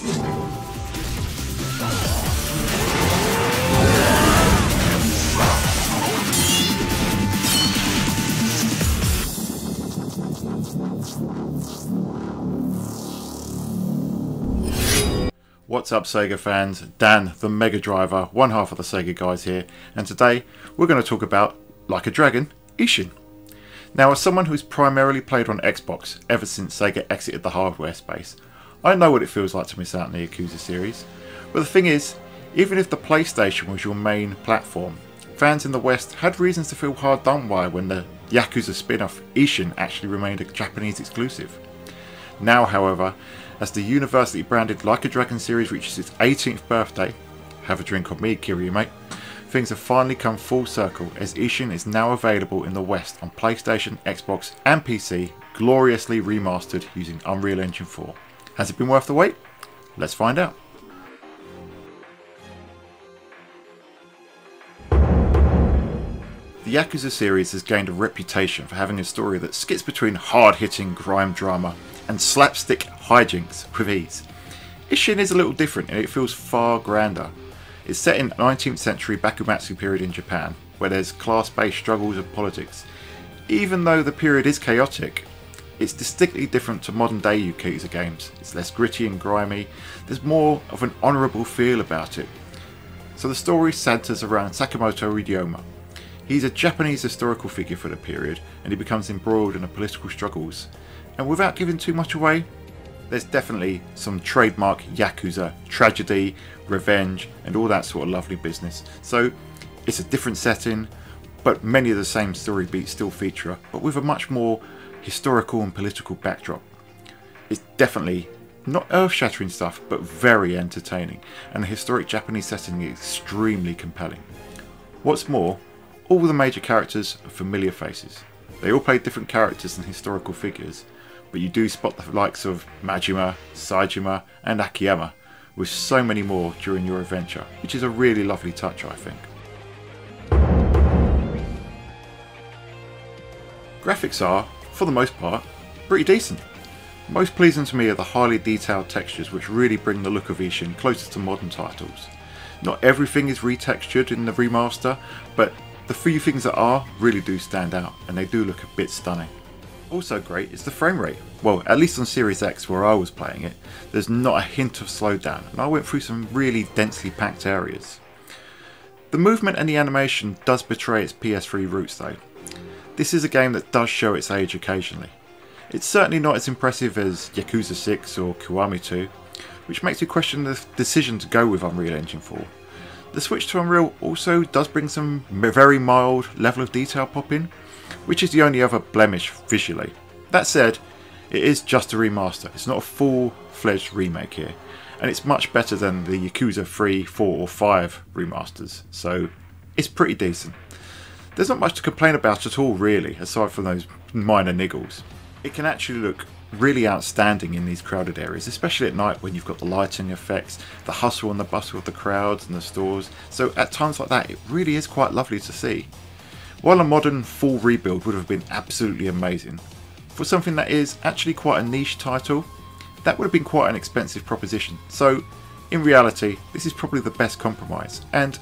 What's up Sega fans, Dan the Mega Driver, one half of the Sega Guys here, and today we're going to talk about Like a Dragon Ishin. Now, as someone who's primarily played on Xbox ever since Sega exited the hardware space, I know what it feels like to miss out on the Yakuza series, but the thing is, even if the PlayStation was your main platform, fans in the West had reasons to feel hard done by when the Yakuza spin-off Ishin actually remained a Japanese exclusive. Now, however, as the universally branded Like a Dragon series reaches its 18th birthday, have a drink on me, Kiryu mate, things have finally come full circle as Ishin is now available in the West on PlayStation, Xbox and PC, gloriously remastered using Unreal Engine 4. Has it been worth the wait? Let's find out. The Yakuza series has gained a reputation for having a story that skits between hard-hitting grime drama and slapstick hijinks with ease. Ishin is a little different and it feels far grander. It's set in 19th century Bakumatsu period in Japan, where there's class-based struggles and politics. Even though the period is chaotic, it's distinctly different to modern day Yakuza games. It's less gritty and grimy, there's more of an honourable feel about it. So the story centres around Sakamoto Ryoma. He's a Japanese historical figure for the period and he becomes embroiled in the political struggles. And without giving too much away, there's definitely some trademark Yakuza tragedy, revenge and all that sort of lovely business. So it's a different setting, but many of the same story beats still feature, but with a much more historical and political backdrop. It's definitely not earth-shattering stuff, but very entertaining, and the historic Japanese setting is extremely compelling. What's more, all the major characters are familiar faces. They all play different characters and historical figures, but you do spot the likes of Majima, Saejima and Akiyama, with so many more during your adventure, which is a really lovely touch, I think. Graphics are, for the most part, pretty decent. Most pleasing to me are the highly detailed textures which really bring the look of Ishin closer to modern titles. Not everything is retextured in the remaster, but the few things that are really do stand out and they do look a bit stunning. Also great is the frame rate. Well, at least on Series X where I was playing it, there's not a hint of slowdown and I went through some really densely packed areas. The movement and the animation does betray its PS3 roots though. This is a game that does show its age occasionally. It's certainly not as impressive as Yakuza 6 or Kiwami 2, which makes you question the decision to go with Unreal Engine 4. The switch to Unreal also does bring some very mild level of detail pop in, which is the only other blemish visually. That said, it is just a remaster, it's not a full-fledged remake here, and it's much better than the Yakuza 3, 4 or 5 remasters, so it's pretty decent. There's not much to complain about at all really, aside from those minor niggles. It can actually look really outstanding in these crowded areas, especially at night when you've got the lighting effects, the hustle and the bustle of the crowds and the stores, so at times like that it really is quite lovely to see. While a modern full rebuild would have been absolutely amazing, for something that is actually quite a niche title, that would have been quite an expensive proposition, so in reality this is probably the best compromise, and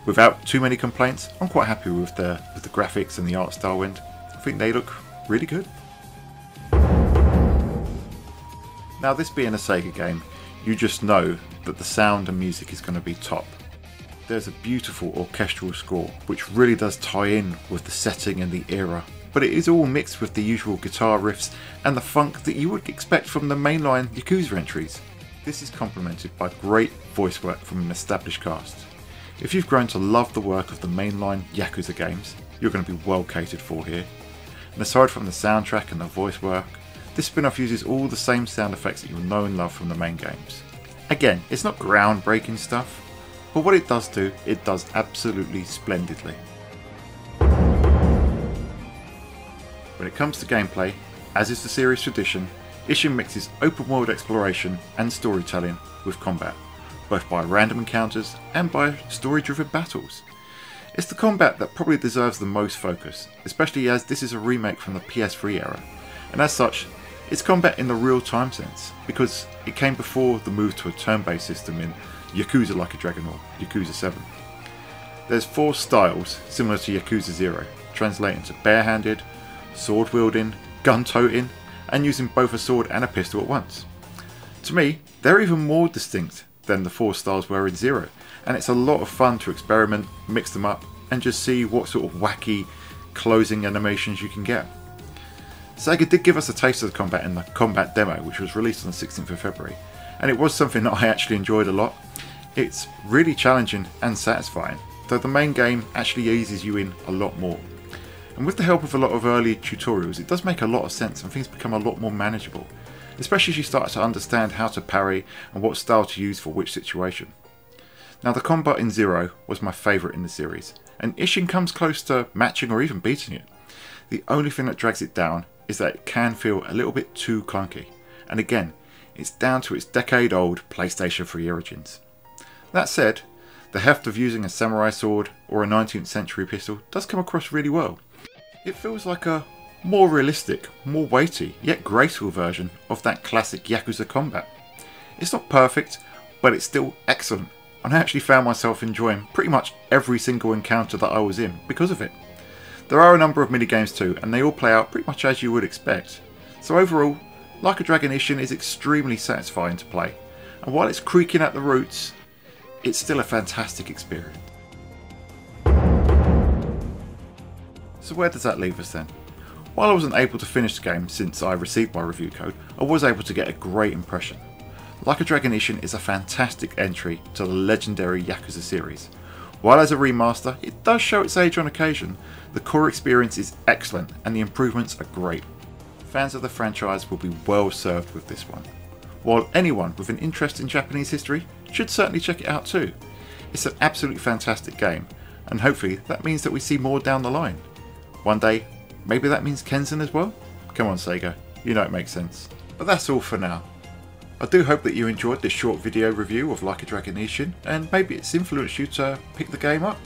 without too many complaints, I'm quite happy with the graphics and the art style, and I think they look really good. Now, this being a Sega game, you just know that the sound and music is going to be top. There's a beautiful orchestral score which really does tie in with the setting and the era, but it is all mixed with the usual guitar riffs and the funk that you would expect from the mainline Yakuza entries. This is complemented by great voice work from an established cast. If you've grown to love the work of the mainline Yakuza games, you're going to be well catered for here. And aside from the soundtrack and the voice work, this spin-off uses all the same sound effects that you'll know and love from the main games. Again, it's not groundbreaking stuff, but what it does do, it does absolutely splendidly. When it comes to gameplay, as is the series tradition, Ishin mixes open world exploration and storytelling with combat, both by random encounters and by story-driven battles. It's the combat that probably deserves the most focus, especially as this is a remake from the PS3 era, and as such, It's combat in the real-time sense, because it came before the move to a turn-based system in Yakuza Like A Dragon or Yakuza 7. There's 4 styles similar to Yakuza 0, translating to barehanded, sword-wielding, gun-toting, and using both a sword and a pistol at once. To me, they're even more distinct than the 4 styles were in 0, and it's a lot of fun to experiment, mix them up, and just see what sort of wacky closing animations you can get. Sega did give us a taste of the combat in the combat demo, which was released on the 16th of February, and it was something that I actually enjoyed a lot. It's really challenging and satisfying, though the main game actually eases you in a lot more. And with the help of a lot of early tutorials, it does make a lot of sense and things become a lot more manageable, especially as you start to understand how to parry and what style to use for which situation. Now, the combat in 0 was my favourite in the series, and Ishin comes close to matching or even beating it. The only thing that drags it down is that it can feel a little bit too clunky, and again, it's down to its decade-old PlayStation 3 origins. That said, the heft of using a samurai sword or a 19th century pistol does come across really well. It feels like a more realistic, more weighty, yet graceful version of that classic Yakuza combat. It's not perfect, but it's still excellent, and I actually found myself enjoying pretty much every single encounter that I was in because of it. There are a number of minigames too, and they all play out pretty much as you would expect. So overall, Like A Dragon Ishin is extremely satisfying to play, and while it's creaking at the roots, it's still a fantastic experience. So where does that leave us then? While I wasn't able to finish the game since I received my review code, I was able to get a great impression. Like A Dragon Ishin is a fantastic entry to the legendary Yakuza series. While as a remaster, it does show its age on occasion, the core experience is excellent and the improvements are great. Fans of the franchise will be well served with this one, while anyone with an interest in Japanese history should certainly check it out too. It's an absolutely fantastic game, and hopefully that means that we see more down the line. One day, maybe that means Kenzan as well? Come on Sega, you know it makes sense. But that's all for now. I do hope that you enjoyed this short video review of Like A Dragon Ishin, and maybe it's influenced you to pick the game up.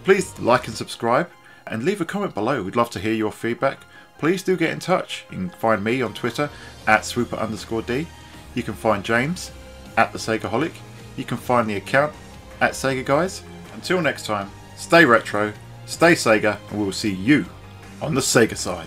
Please like and subscribe, and leave a comment below. We'd love to hear your feedback. Please do get in touch. You can find me on Twitter at swooper_d. You can find James at the Segaholic. You can find the account at SEGAGuys. Until next time, stay retro, stay Sega, and we will see you on the Sega side.